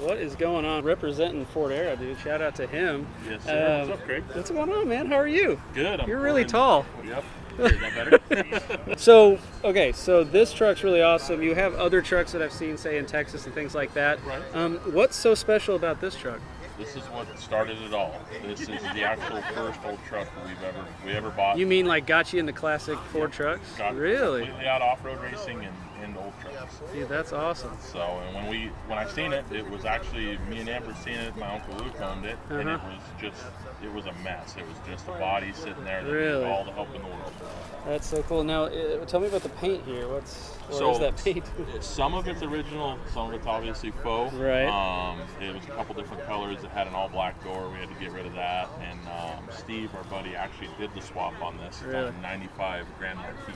what is going on? Representing Ford Aero, dude. Shout out to him. Yes, sir. What's up, Craig? What's going on, man? How are you? Good. You're really tall. Yep. Is that better? So this truck's really awesome. You have other trucks that I've seen, say, in Texas and things like that. Right. What's so special about this truck? This is what started it all. This is the actual first old truck that we ever bought. You mean like got you into classic Ford trucks? Really? Completely out off-road racing and into old trucks. Dude, that's awesome. So, and when I seen it, it was actually me and Amber seen it. My uncle Luke owned it, and it was a mess. It was just a body sitting there that needed all the help in the world. That's so cool. Now, tell me about the paint here. What is that paint? Some of it's original, some of it's obviously faux. Right. It was a couple different colors. It had an all-black door. We had to get rid of that. And Steve, our buddy, actually did the swap on this. It's on 95 Grand Marquis.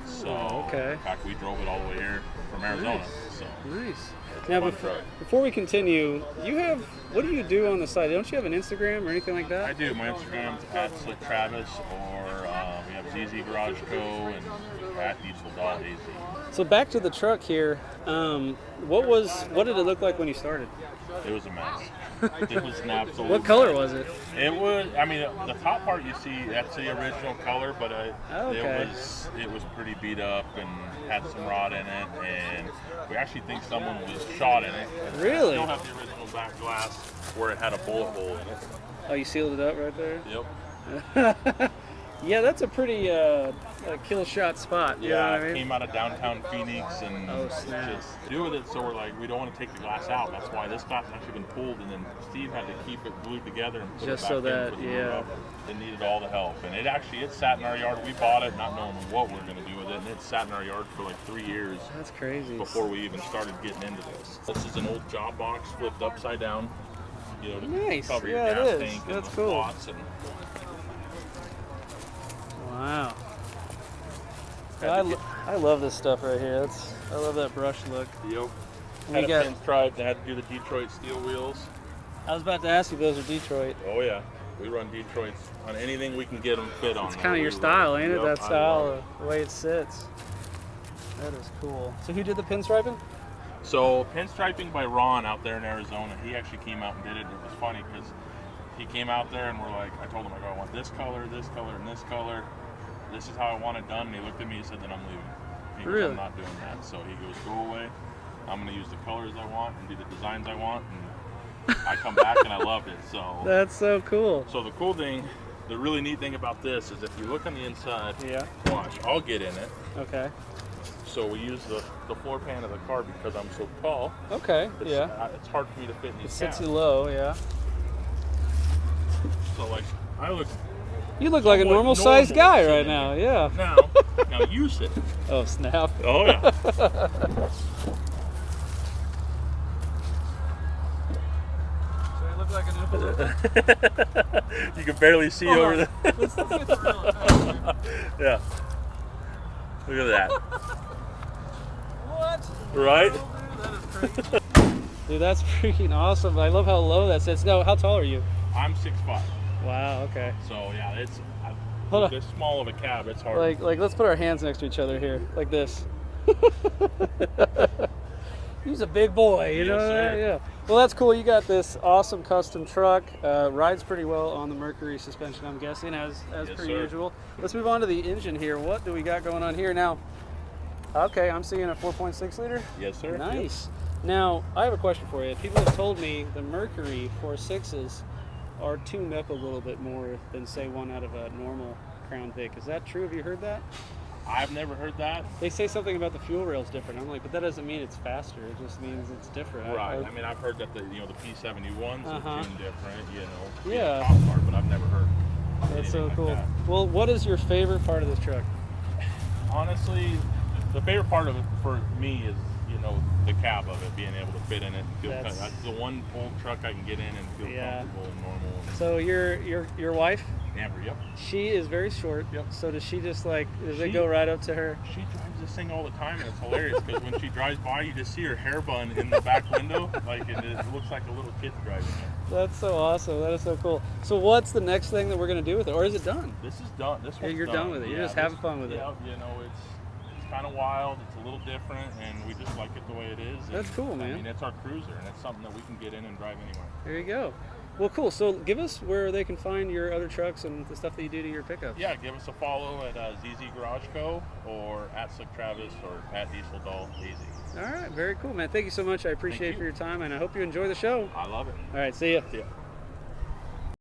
So, in fact, we drove it all the way here from Arizona. Nice. So, nice. Now, before we continue, what do you do on the side? Don't you have an Instagram or anything like that? I do. My Instagram's at Slick Travis, or we have ZZ Garage Co. and at Diesel Doll AZ. So back to the truck here. What did it look like when you started? It was a mess. It was an absolute. What color was it? It was. I mean, the top part you see, that's the original color, but it was pretty beat up and had some rot in it, and we actually think someone was shot in it. Really? We still have the original back glass where it had a bullet hole in it. Oh, you sealed it up right there? Yep. Yeah, that's a pretty kill shot spot. You know what I mean? It came out of downtown Phoenix, and just do with it. So we're like, we don't want to take the glass out. That's why this glass actually been pulled, and then Steve had to keep it glued together and put just it back so in that for the rub. It needed all the help, and it sat in our yard. We bought it not knowing what we were going to do with it, and it sat in our yard for like 3 years. That's crazy. Before we even started getting into this. This is an old job box flipped upside down. You know, to cover your gas tank. That's and cool. Wow. I love this stuff right here. I love that brush look. Yep. Had a pinstripe. They had to do the Detroit steel wheels. I was about to ask you if those are Detroit. Oh yeah, we run Detroits on anything we can get them fit on. It's kind of your style, ain't it? That style, the way it sits. That is cool. So who did the pinstriping? So pinstriping by Ron out there in Arizona. He actually came out and did it. It was funny because he came out there and I told him, I want this color, and this color. This is how I want it done. And he looked at me and said, then I'm leaving. He goes, I'm not doing that. So he goes, go away. I'm going to use the colors I want and do the designs I want. And I come back and I loved it. So that's so cool. So the cool thing, the really neat thing about this is if you look on the inside, watch, I'll get in it. Okay. So we use the floor pan of the car because I'm so tall. Okay, it's hard for me to fit in these cabs. It sits you low, yeah. So like, you look like a normal sized guy right now, yeah. Now you sit. Oh, snap. Oh, yeah. So I look like an Oompa. You can barely see over there. Let's get the real. Yeah. Look at that. What? Right? That is crazy. Dude, that's freaking awesome. I love how low that sits. No, how tall are you? I'm 6'5". Wow, okay. So yeah, this small of a cab, it's hard. Like let's put our hands next to each other here, like this. He's a big boy, you know? Sir. Yeah. Well, that's cool. You got this awesome custom truck. Rides pretty well on the Mercury suspension, I'm guessing, as per usual. Let's move on to the engine here. What do we got going on here now? Okay, I'm seeing a 4.6 liter. Yes, sir. Nice. Yep. Now, I have a question for you. People have told me the Mercury 4.6s are tuned up a little bit more than, say, one out of a normal Crown Vic. Is that true? Have you heard that? I've never heard that. They say something about the fuel rail's different. I'm like, but that doesn't mean it's faster. It just means it's different. Right. I mean, I've heard that the P71s are tuned different. Yeah. Top part, but I've never heard. That's so like cool. That. Well, what is your favorite part of this truck? Honestly, the favorite part of it for me is the cab of it, being able to fit in it and feel that's the one old truck I can get in and feel comfortable and normal. So your wife? Amber, yep. She is very short. Yep. So does she just does it go right up to her? She drives this thing all the time, and it's hilarious because when she drives by, you just see her hair bun in the back window, and it looks like a little kid driving it. That's so awesome. That is so cool. So what's the next thing that we're gonna do with it, or is it done? This is done. This one's You're done with it. You're just having fun with it. Yeah, it's kind of wild. It's a little different, and we just like it the way it is. That's And, cool, man. I mean, it's our cruiser, and it's something that we can get in and drive anywhere. There you go. Well, cool. So give us where they can find your other trucks and the stuff that you do to your pickups. Yeah, give us a follow at ZZ Garage Co. or at Slick Travis or at Diesel Doll AZ. All right, very cool, man. Thank you so much. I appreciate it for your time, and I hope you enjoy the show. I love it. All right, see ya. See ya.